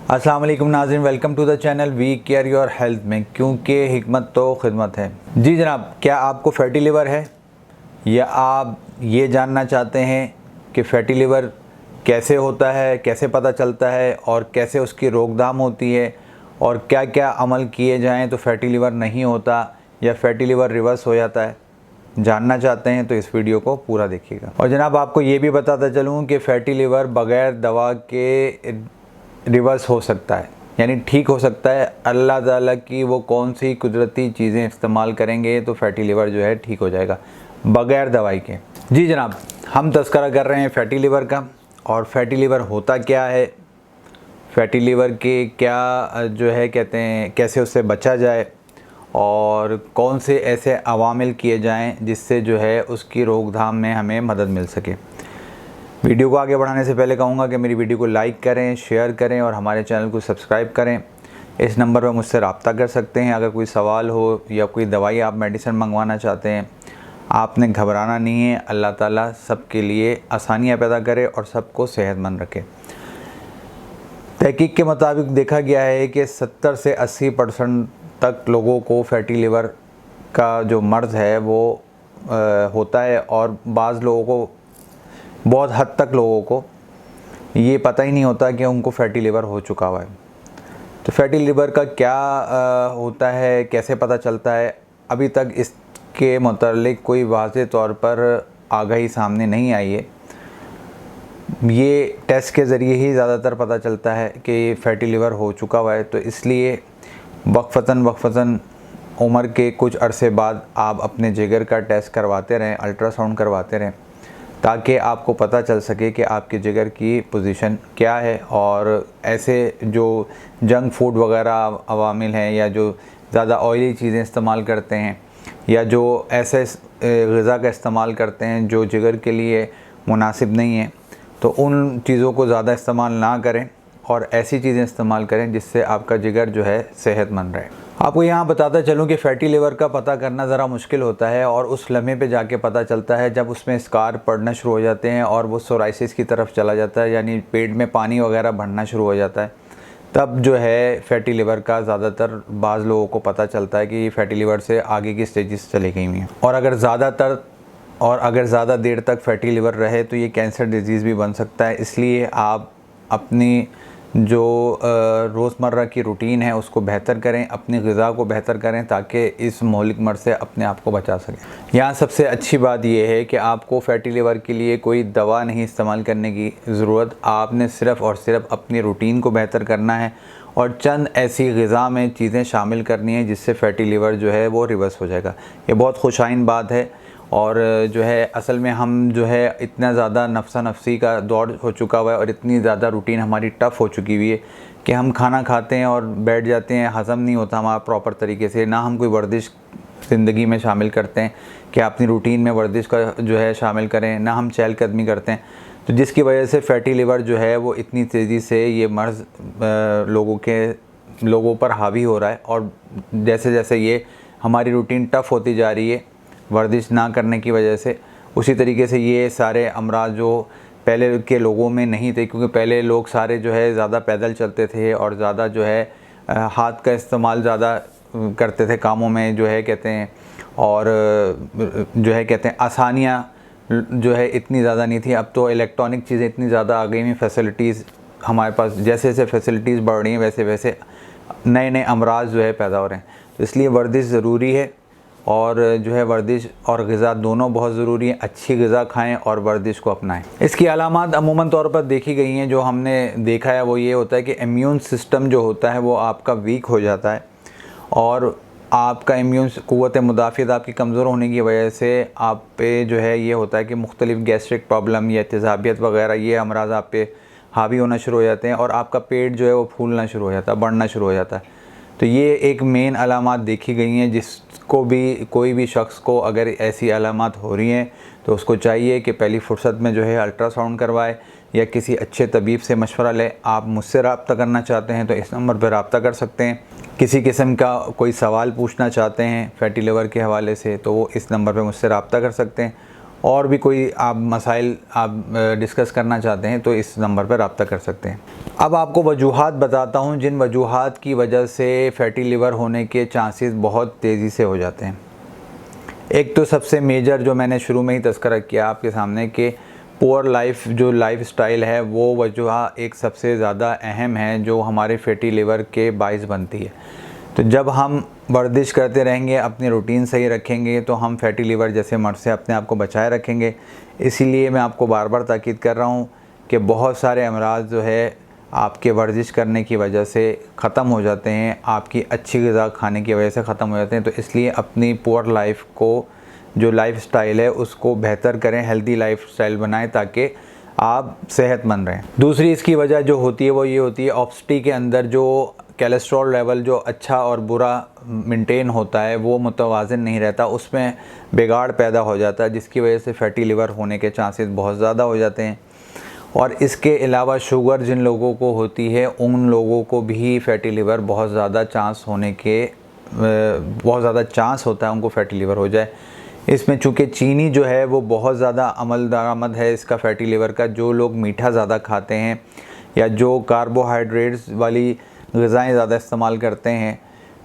अस्सलाम वालेकुम नाज़रीन, welcome to the channel we care your health में, क्योंकि हिकमत तो खिदमत है। जी जनाब, क्या आपको फैटी लिवर है या आप ये जानना चाहते हैं कि फैटी लिवर कैसे होता है, कैसे पता चलता है और कैसे उसकी रोकथाम होती है और क्या क्या अमल किए जाएं तो फैटी लिवर नहीं होता या फैटी लिवर रिवर्स हो जाता है? जानना चाहते हैं तो इस वीडियो को पूरा देखिएगा। और जनाब आपको ये भी बताता चलूँ कि फैटी लिवर बग़ैर दवा के रिवर्स हो सकता है, यानी ठीक हो सकता है। अल्लाह ताला की वो कौन सी कुदरती चीज़ें इस्तेमाल करेंगे तो फैटी लिवर जो है ठीक हो जाएगा बग़ैर दवाई के। जी जनाब, हम तज़किरा कर रहे हैं फैटी लिवर का। और फैटी लिवर होता क्या है, फैटी लिवर के क्या जो है कहते हैं, कैसे उससे बचा जाए और कौन से ऐसे अवामिल किए जाएं जिससे जो है उसकी रोकथाम में हमें मदद मिल सके। वीडियो को आगे बढ़ाने से पहले कहूँगा कि मेरी वीडियो को लाइक करें, शेयर करें और हमारे चैनल को सब्सक्राइब करें। इस नंबर पर मुझसे रब्ता कर सकते हैं अगर कोई सवाल हो या कोई दवाई आप मेडिसिन मंगवाना चाहते हैं। आपने घबराना नहीं है। अल्लाह ताला सबके लिए आसानियाँ पैदा करे और सबको सेहतमंद रखे। तहकीक के मुताबिक देखा गया है कि 70 से 80% तक लोगों को फैटी लिवर का जो मर्ज़ है वो होता है और बाज़ लोगों को, बहुत हद तक लोगों को ये पता ही नहीं होता कि उनको फैटी लिवर हो चुका हुआ है। तो फैटी लिवर का क्या होता है, कैसे पता चलता है, अभी तक इसके मुतालिक कोई वाज़ेह तौर पर आगाही सामने नहीं आई है। ये टेस्ट के ज़रिए ही ज़्यादातर पता चलता है कि फ़ैटी लिवर हो चुका हुआ है। तो इसलिए वक्फ़तन उम्र के कुछ अरसे बाद आप अपने जिगर का टेस्ट करवाते रहें, अल्ट्रासाउंड करवाते रहें, ताकि आपको पता चल सके कि आपके जिगर की पोजीशन क्या है। और ऐसे जो जंक फूड वगैरह अवामिल हैं या जो ज़्यादा ऑयली चीज़ें इस्तेमाल करते हैं या जो ऐसे ग़िज़ा का इस्तेमाल करते हैं जो जिगर के लिए मुनासिब नहीं है, तो उन चीज़ों को ज़्यादा इस्तेमाल ना करें और ऐसी चीज़ें इस्तेमाल करें जिससे आपका जिगर जो है सेहतमंद रहे। आपको यहाँ बताता चलूँ कि फ़ैटी लिवर का पता करना ज़रा मुश्किल होता है और उस लम्हे पे जाके पता चलता है जब उसमें स्कार पड़ना शुरू हो जाते हैं और वो सोराइसिस की तरफ चला जाता है, यानी पेट में पानी वगैरह भरना शुरू हो जाता है। तब जो है फ़ैटी लिवर का ज़्यादातर बाज़ लोगों को पता चलता है कि ये फ़ैटी लिवर से आगे की स्टेजेस चली गई हुई हैं। और अगर ज़्यादा देर तक फ़ैटी लिवर रहे तो ये कैंसर डिजीज़ भी बन सकता है। इसलिए आप अपनी जो रोज़मर्रा की रूटीन है उसको बेहतर करें, अपनी ग़िज़ा को बेहतर करें ताकि इस महलिक मर्ज़ से अपने आप को बचा सकें। यहाँ सबसे अच्छी बात यह है कि आपको फ़ैटी लिवर के लिए कोई दवा नहीं इस्तेमाल करने की ज़रूरत। आपने सिर्फ़ और सिर्फ अपनी रूटीन को बेहतर करना है और चंद ऐसी ग़िज़ा में चीज़ें शामिल करनी है जिससे फ़ैटी लिवर जो है वो रिवर्स हो जाएगा। ये बहुत खुशाइन बात है। और जो है असल में हम जो है इतना ज़्यादा नफ्सा नफसी का दौर हो चुका हुआ है और इतनी ज़्यादा रूटीन हमारी टफ़ हो चुकी हुई है कि हम खाना खाते हैं और बैठ जाते हैं, हज़म नहीं होता हमारा प्रॉपर तरीके से। ना हम कोई वर्जिश ज़िंदगी में शामिल करते हैं कि अपनी रूटीन में वर्जिश का जो है शामिल करें, ना हम चहलकदमी करते हैं। तो जिसकी वजह से फ़ैटी लिवर जो है वो इतनी तेज़ी से ये मर्ज़ लोगों पर हावी हो रहा है। और जैसे जैसे ये हमारी रूटीन टफ़ होती जा रही है वर्जिश ना करने की वजह से, उसी तरीके से ये सारे अमराज जो पहले के लोगों में नहीं थे, क्योंकि पहले लोग सारे जो है ज़्यादा पैदल चलते थे और ज़्यादा जो है हाथ का इस्तेमाल ज़्यादा करते थे कामों में जो है कहते हैं, और जो है कहते हैं आसानियाँ जो है इतनी ज़्यादा नहीं थी। अब तो इलेक्ट्रॉनिक चीज़ें इतनी ज़्यादा आ गई हैं, फैसिलिटीज़ हमारे पास, जैसे जैसे फैसिलिटीज़ बढ़ रही हैं वैसे वैसे नए नए अमराज जो है पैदा हो रहे हैं। तो इसलिए वर्जिश ज़रूरी है और जो है वर्जिश और ग़िज़ा दोनों बहुत ज़रूरी है। अच्छी ग़िज़ा खाएं और वर्जिश को अपनाएं। इसकी अलामात अमूमन तौर पर देखी गई हैं, जो हमने देखा है वो ये होता है कि इम्यून सिस्टम जो होता है वो आपका वीक हो जाता है और आपका इम्यून क़ुव्वत मुदाफ़ियत आपकी कमज़ोर होने की वजह से आप पे जो है ये होता है कि मुख्तलिफ़ गैस्ट्रिक प्रॉब्लम या तेज़ाबियत वगैरह ये अमराज़ आप पे हावी होना शुरू हो जाते हैं और आपका पेट जो है वो फूलना शुरू हो जाता है, बढ़ना शुरू हो जाता है। तो ये एक मेन अलामात देखी गई हैं। जिसको भी कोई भी शख्स को अगर ऐसी अलामात हो रही हैं तो उसको चाहिए कि पहली फ़ुर्सत में जो है अल्ट्रासाउंड करवाए या किसी अच्छे तबीब से मशवरा ले। आप मुझसे रब्ता करना चाहते हैं तो इस नंबर पर रब्ता कर सकते हैं। किसी किस्म का कोई सवाल पूछना चाहते हैं फ़ैटी लिवर के हवाले से तो वो इस नंबर पर मुझसे रब्ता कर सकते हैं। और भी कोई आप मसाइल आप डिस्कस करना चाहते हैं तो इस नंबर पर रब्ता कर सकते हैं। अब आपको वजूहात बताता हूँ जिन वजूहात की वजह से फैटी लिवर होने के चांसेस बहुत तेज़ी से हो जाते हैं। एक तो सबसे मेजर जो मैंने शुरू में ही तज़किरा किया आपके सामने कि पुअर लाइफ जो लाइफ स्टाइल है वो वजह एक सबसे ज़्यादा अहम है जो हमारे फैटी लिवर के बाइस बनती है। तो जब हम वर्जिश करते रहेंगे, अपनी रूटीन सही रखेंगे, तो हम फैटी लिवर जैसे मर्ज़ से अपने आप को बचाए रखेंगे। इसीलिए मैं आपको बार बार ताकीद कर रहा हूँ कि बहुत सारे अमराज जो है आपके वर्जिश करने की वजह से ख़त्म हो जाते हैं, आपकी अच्छी ग़िज़ा खाने की वजह से ख़त्म हो जाते हैं। तो इसलिए अपनी पुअर लाइफ को जो लाइफ स्टाइल है उसको बेहतर करें, हेल्दी लाइफ स्टाइल बनाएं ताकि आप सेहतमंद रहें। दूसरी इसकी वजह जो होती है वो ये होती है ऑब्स्टी के अंदर जो कोलेस्ट्रॉल लेवल जो अच्छा और बुरा मेंटेन होता है वो मुतवाज़िन नहीं रहता, उसमें बिगाड़ पैदा हो जाता है जिसकी वजह से फैटी लिवर होने के चांसेस बहुत ज़्यादा हो जाते हैं। और इसके अलावा शुगर जिन लोगों को होती है उन लोगों को भी फैटी लिवर बहुत ज़्यादा चांस होता है उनको फैटी लिवर हो जाए। इसमें चूँकि चीनी जो है वो बहुत ज़्यादा अमल दरामद है इसका फैटी लिवर का। जो लोग मीठा ज़्यादा खाते हैं या जो कार्बोहाइड्रेट्स वाली ग़िज़ाएँ ज़्यादा इस्तेमाल करते हैं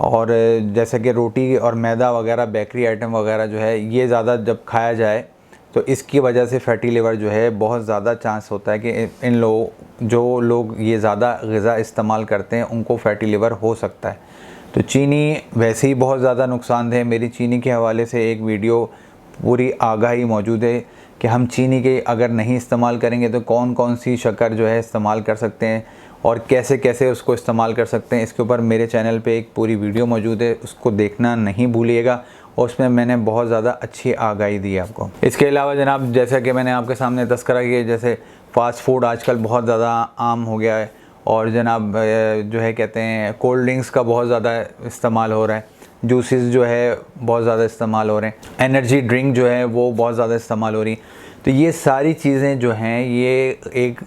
और जैसे कि रोटी और मैदा वगैरह बेकरी आइटम वगैरह जो है ये ज़्यादा जब खाया जाए तो इसकी वजह से फैटी लिवर जो है बहुत ज़्यादा चांस होता है कि जो लोग ये ज़्यादा ग़िज़ा इस्तेमाल करते हैं उनको फैटी लिवर हो सकता है। तो चीनी वैसे ही बहुत ज़्यादा नुकसानदेह है। मेरी चीनी के हवाले से एक वीडियो पूरी आगाही मौजूद है कि हम चीनी के अगर नहीं इस्तेमाल करेंगे तो कौन कौन सी शक्कर जो है इस्तेमाल कर सकते हैं और कैसे कैसे उसको इस्तेमाल कर सकते हैं। इसके ऊपर मेरे चैनल पे एक पूरी वीडियो मौजूद है, उसको देखना नहीं भूलिएगा और उसमें मैंने बहुत ज़्यादा अच्छी आगाही दी है आपको। इसके अलावा जनाब जैसा कि मैंने आपके सामने तज़किरा किया जैसे फ़ास्ट फूड आजकल बहुत ज़्यादा आम हो गया है और जनाब जो है कहते हैं कोल्ड ड्रिंक्स का बहुत ज़्यादा इस्तेमाल हो रहा है, जूसेस जो है बहुत ज़्यादा इस्तेमाल हो रहे हैं, एनर्जी ड्रिंक जो है वो बहुत ज़्यादा इस्तेमाल हो रही। तो ये सारी चीज़ें जो हैं ये एक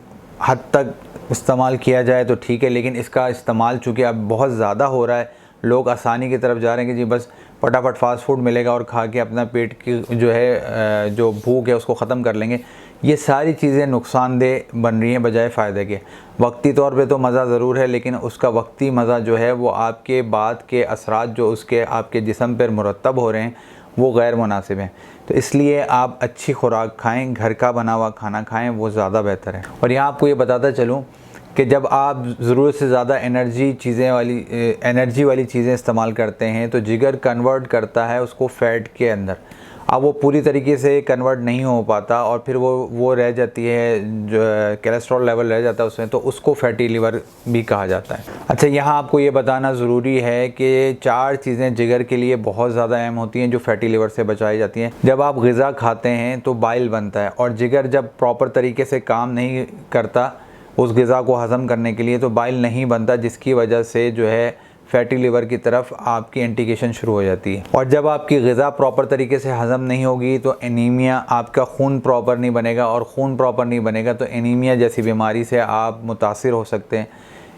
हद तक इस्तेमाल किया जाए तो ठीक है, लेकिन इसका इस्तेमाल चूँकि अब बहुत ज़्यादा हो रहा है, लोग आसानी की तरफ जा रहे हैं कि जी बस फटाफट फास्ट फूड मिलेगा और खा के अपना पेट की जो है जो भूख है उसको ख़त्म कर लेंगे। ये सारी चीज़ें नुकसानदेह बन रही हैं बजाय फ़ायदे के। वक्ती तौर पे तो मज़ा ज़रूर है लेकिन उसका वक्ती मज़ा जो है वो आपके बाद के असरात जो उसके आपके जिस्म पर मुरतब हो रहे हैं वो गैर मुनासिब हैं। तो इसलिए आप अच्छी खुराक खाएँ, घर का बना हुआ खाना खाएँ, वो ज़्यादा बेहतर है। और यहाँ आपको ये बताता चलूँ कि जब आप ज़रूरत से ज़्यादा एनर्जी वाली चीज़ें इस्तेमाल करते हैं तो जिगर कन्वर्ट करता है उसको फ़ैट के अंदर। अब वो पूरी तरीके से कन्वर्ट नहीं हो पाता और फिर वो रह जाती है, जो कोलेस्ट्रॉल लेवल रह जाता है उसमें, तो उसको फैटी लिवर भी कहा जाता है। अच्छा, यहाँ आपको ये बताना ज़रूरी है कि 4 चीज़ें जिगर के लिए बहुत ज़्यादा अहम होती हैं जो फैटी लिवर से बचाई जाती हैं। जब आप ग़िज़ा खाते हैं तो बाइल बनता है और जिगर जब प्रॉपर तरीके से काम नहीं करता उस ग़िज़ा को हज़म करने के लिए तो बाइल नहीं बनता, जिसकी वजह से जो है फैटी लिवर की तरफ आपकी इंडिकेशन शुरू हो जाती है। और जब आपकी ग़िज़ा प्रॉपर तरीके से हज़म नहीं होगी तो एनीमिया, आपका खून प्रॉपर नहीं बनेगा और खून प्रॉपर नहीं बनेगा तो एनीमिया जैसी बीमारी से आप मुतासिर हो सकते हैं।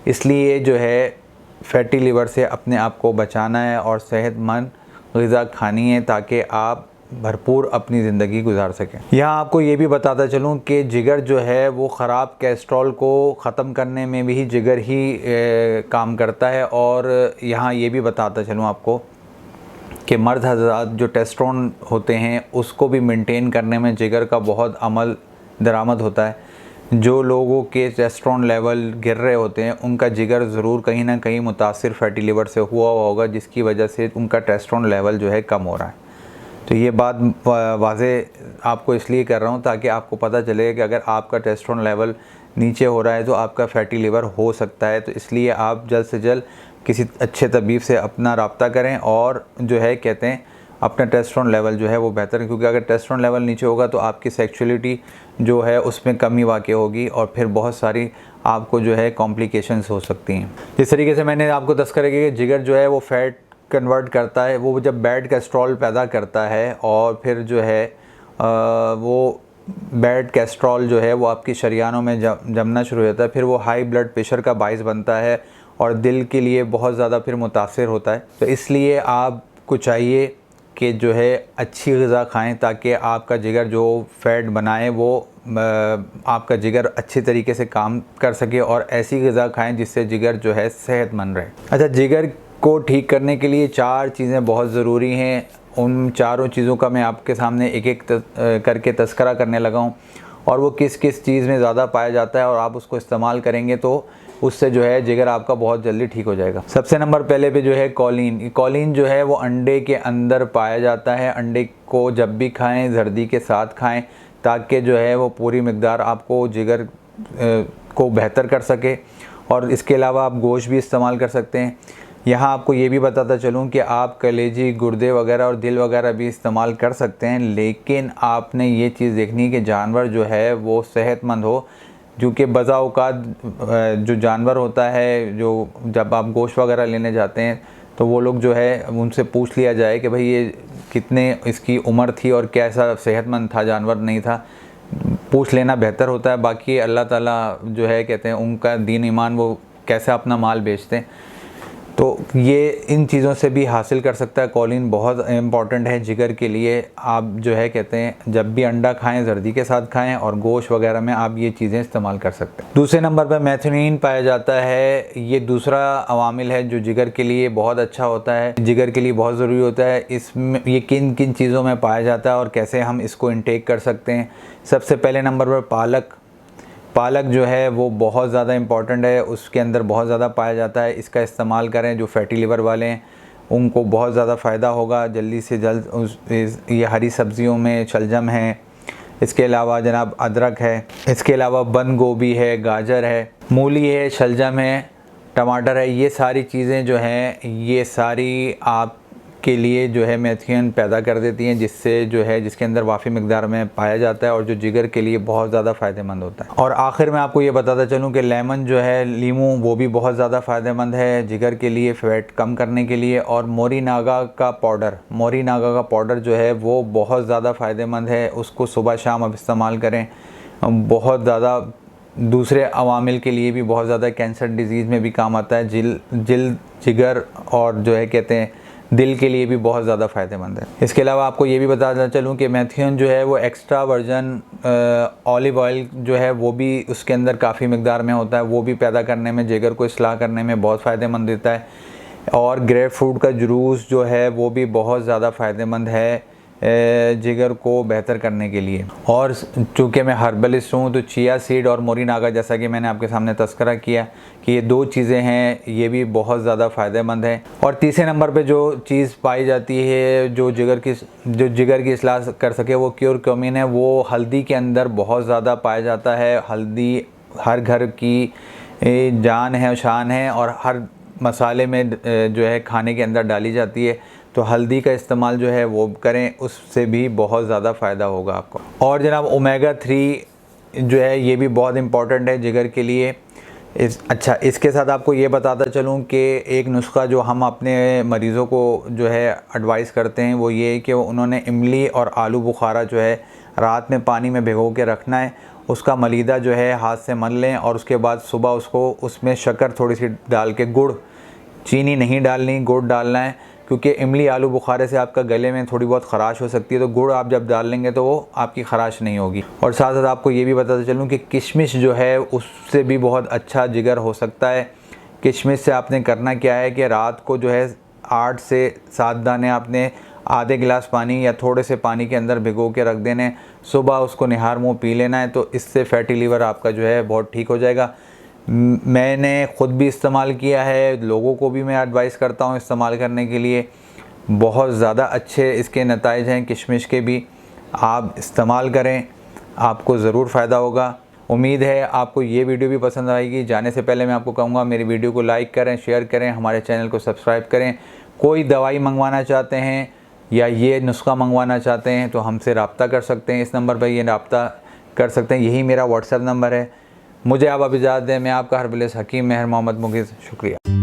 इसलिए जो है फैटी लिवर से अपने आप को बचाना है और सेहतमंद ग़िज़ा खानी है ताकि आप भरपूर अपनी ज़िंदगी गुजार सकें। यहाँ आपको ये भी बताता चलूँ कि जिगर जो है वो ख़राब कोलेस्ट्रॉल को ख़त्म करने में भी जिगर ही काम करता है। और यहाँ ये भी बताता चलूँ आपको कि मर्द हज़रात जो टेस्टोस्टेरोन होते हैं उसको भी मेंटेन करने में जिगर का बहुत अमल दरामद होता है। जो लोगों के टेस्टोस्टेरोन लेवल गिर रहे होते हैं उनका जिगर ज़रूर कहीं ना कहीं मुतासिर फैटी लिवर से हुआ होगा, जिसकी वजह से उनका टेस्टोस्टेरोन लेवल जो है कम हो रहा है। तो ये बात वाज़े आपको इसलिए कर रहा हूँ ताकि आपको पता चले कि अगर आपका टेस्टोस्टेरोन लेवल नीचे हो रहा है तो आपका फैटी लिवर हो सकता है। तो इसलिए आप जल्द से जल्द किसी अच्छे तबीब से अपना रब्ता करें और जो है कहते हैं अपना टेस्टोस्टेरोन लेवल जो है वो बेहतर है, क्योंकि अगर टेस्टोस्टेरोन लेवल नीचे होगा तो आपकी सेक्सुअलिटी जो है उसमें कमी वाक़ई होगी और फिर बहुत सारी आपको जो है कॉम्प्लिकेशंस हो सकती हैं। जिस तरीके से मैंने आपको तज़किरा किया कि जिगर जो है वो फ़ैट कन्वर्ट करता है, वो जब बैड कोलेस्ट्रॉल पैदा करता है और फिर जो है वो बैड कोलेस्ट्रॉल जो है वो आपकी शरीयानों में जमना शुरू हो जाता है, फिर वो हाई ब्लड प्रेशर का बाइस बनता है और दिल के लिए बहुत ज़्यादा फिर मुतासिर होता है। तो इसलिए आपको चाहिए कि जो है अच्छी ग़िज़ा खाएं ताकि आपका जिगर जो फ़ैट बनाए वो आपका जिगर अच्छे तरीके से काम कर सके, और ऐसी ग़िज़ा खाएं जिससे जिगर जो है सेहतमंद रहे। अच्छा, जिगर को ठीक करने के लिए 4 चीज़ें बहुत ज़रूरी हैं। उन चारों चीज़ों का मैं आपके सामने एक एक करके तज़किरा करने लगा हूँ, और वो किस किस चीज़ में ज़्यादा पाया जाता है और आप उसको इस्तेमाल करेंगे तो उससे जो है जिगर आपका बहुत जल्दी ठीक हो जाएगा। सबसे नंबर पहले पे जो है कॉलिन। कॉलिन जो है वो अंडे के अंदर पाया जाता है। अंडे को जब भी खाएं जर्दी के साथ खाएं ताकि जो है वो पूरी मिक़दार आपको जिगर को बेहतर कर सके। और इसके अलावा आप गोश्त भी इस्तेमाल कर सकते हैं। यहाँ आपको ये भी बताता चलूँ कि आप कलेजी, गुर्दे वगैरह और दिल वगैरह भी इस्तेमाल कर सकते हैं, लेकिन आपने ये चीज़ देखनी है कि जानवर जो है वो सेहतमंद हो। क्योंकि बज़ा औक़ात जो जानवर होता है, जो जब आप गोश्त वगैरह लेने जाते हैं तो वो लोग जो है उनसे पूछ लिया जाए कि भाई ये कितने इसकी उम्र थी और कैसा सेहतमंद था जानवर, नहीं था, पूछ लेना बेहतर होता है। बाकी अल्लाह ताला जो है कहते हैं उनका दीन ईमान, वो कैसे अपना माल बेचते हैं, तो ये इन चीज़ों से भी हासिल कर सकता है। कॉलिन बहुत इम्पॉर्टेंट है जिगर के लिए। आप जो है कहते हैं जब भी अंडा खाएं जर्दी के साथ खाएं, और गोश्त वगैरह में आप ये चीज़ें इस्तेमाल कर सकते हैं। दूसरे नंबर पर मेथिओनिन पाया जाता है। ये दूसरा अवामिल है जो जिगर के लिए बहुत अच्छा होता है, जिगर के लिए बहुत ज़रूरी होता है। इसमें ये किन किन चीज़ों में पाया जाता है और कैसे हम इसको इंटेक कर सकते हैं। सबसे पहले नंबर पर पालक जो है वो बहुत ज़्यादा इम्पॉर्टेंट है, उसके अंदर बहुत ज़्यादा पाया जाता है। इसका इस्तेमाल करें जो फैटी लिवर वाले हैं उनको बहुत ज़्यादा फ़ायदा होगा जल्दी से जल्द। ये हरी सब्ज़ियों में शलजम है, इसके अलावा जनाब अदरक है, इसके अलावा बंद गोभी है, गाजर है, मूली है, शलजम है, टमाटर है। ये सारी चीज़ें जो हैं ये सारी आप के लिए जो है मेथिओनिन पैदा कर देती हैं, जिससे जो है जिसके अंदर वाफ़ी मिक़दार में पाया जाता है और जो जिगर के लिए बहुत ज़्यादा फ़ायदेमंद होता है। और आखिर में आपको ये बताता चलूँ कि लेमन जो है, लीमू, वो भी बहुत ज़्यादा फ़ायदेमंद है जिगर के लिए, फ़ैट कम करने के लिए। और मोरिनागा का पाउडर जो है वो बहुत ज़्यादा फ़ायदेमंद है, उसको सुबह शाम आप इस्तेमाल करें। बहुत ज़्यादा दूसरे अवामिल के लिए भी बहुत ज़्यादा, कैंसर डिज़ीज़ में भी काम आता है, जिल्द, जिगर और जो है कहते हैं दिल के लिए भी बहुत ज़्यादा फ़ायदेमंद है। इसके अलावा आपको ये भी बताना चलूँ कि मेथिओनिन जो है वो एक्स्ट्रा वर्जन ऑलिव ऑयल जो है वो भी उसके अंदर काफ़ी मिक़दार में होता है, वो भी पैदा करने में, जिगर को इस्लाह करने में बहुत फ़ायदेमंद देता है। और ग्रेप फ्रूट का जूस जो है वो भी बहुत ज़्यादा फ़ायदेमंद है जिगर को बेहतर करने के लिए। और चूँकि मैं हर्बलिस्ट हूँ तो चिया सीड और मोरिनागा, जैसा कि मैंने आपके सामने तज़किरा किया कि ये 2 चीज़ें हैं, ये भी बहुत ज़्यादा फ़ायदेमंद हैं। और तीसरे नंबर पे जो चीज़ पाई जाती है जो जिगर की इस्लाह कर सके वो क्यूरक्यूमिन है। वो हल्दी के अंदर बहुत ज़्यादा पाया जाता है। हल्दी हर घर की जान है, शान है, और हर मसाले में जो है खाने के अंदर डाली जाती है। तो हल्दी का इस्तेमाल जो है वो करें, उससे भी बहुत ज़्यादा फ़ायदा होगा आपको। और जनाब ओमेगा 3 जो है ये भी बहुत इम्पॉर्टेंट है जिगर के लिए। अच्छा, इसके साथ आपको ये बताता चलूँ कि एक नुस्खा जो हम अपने मरीज़ों को जो है एडवाइस करते हैं वो ये है कि उन्होंने इमली और आलू बुखारा जो है रात में पानी में भिगो के रखना है। उसका मलीदा जो है हाथ से मल लें, और उसके बाद सुबह उसको उसमें शक्कर थोड़ी सी डाल के, गुड़, चीनी नहीं डालनी, गुड़ डालना है, क्योंकि इमली आलू बुखारे से आपका गले में थोड़ी बहुत ख़राश हो सकती है, तो गुड़ आप जब डाल लेंगे तो वो आपकी ख़राश नहीं होगी। और साथ साथ आपको ये भी बताते चलूँ कि किशमिश जो है उससे भी बहुत अच्छा जिगर हो सकता है। किशमिश से आपने करना क्या है कि रात को जो है 8 से 7 दाने आपने आधे गिलास पानी या थोड़े से पानी के अंदर भिगो के रख देने, सुबह उसको निहार मुँह पी लेना है, तो इससे फैटी लीवर आपका जो है बहुत ठीक हो जाएगा। मैंने ख़ुद भी इस्तेमाल किया है, लोगों को भी मैं एडवाइस करता हूँ इस्तेमाल करने के लिए। बहुत ज़्यादा अच्छे इसके नताइज हैं किशमिश के भी, आप इस्तेमाल करें, आपको ज़रूर फ़ायदा होगा। उम्मीद है आपको ये वीडियो भी पसंद आएगी। जाने से पहले मैं आपको कहूँगा मेरी वीडियो को लाइक करें, शेयर करें, हमारे चैनल को सब्सक्राइब करें। कोई दवाई मंगवाना चाहते हैं या ये नुस्खा मंगवाना चाहते हैं तो हमसे रब्ता कर सकते हैं, इस नंबर पर ये रब्ता कर सकते हैं, यही मेरा व्हाट्सएप नंबर है। मुझे आप इजाज़त दें, मैं आपका हर्बलिस्ट हकीम मेहर मोहम्मद मुगीज़, शुक्रिया।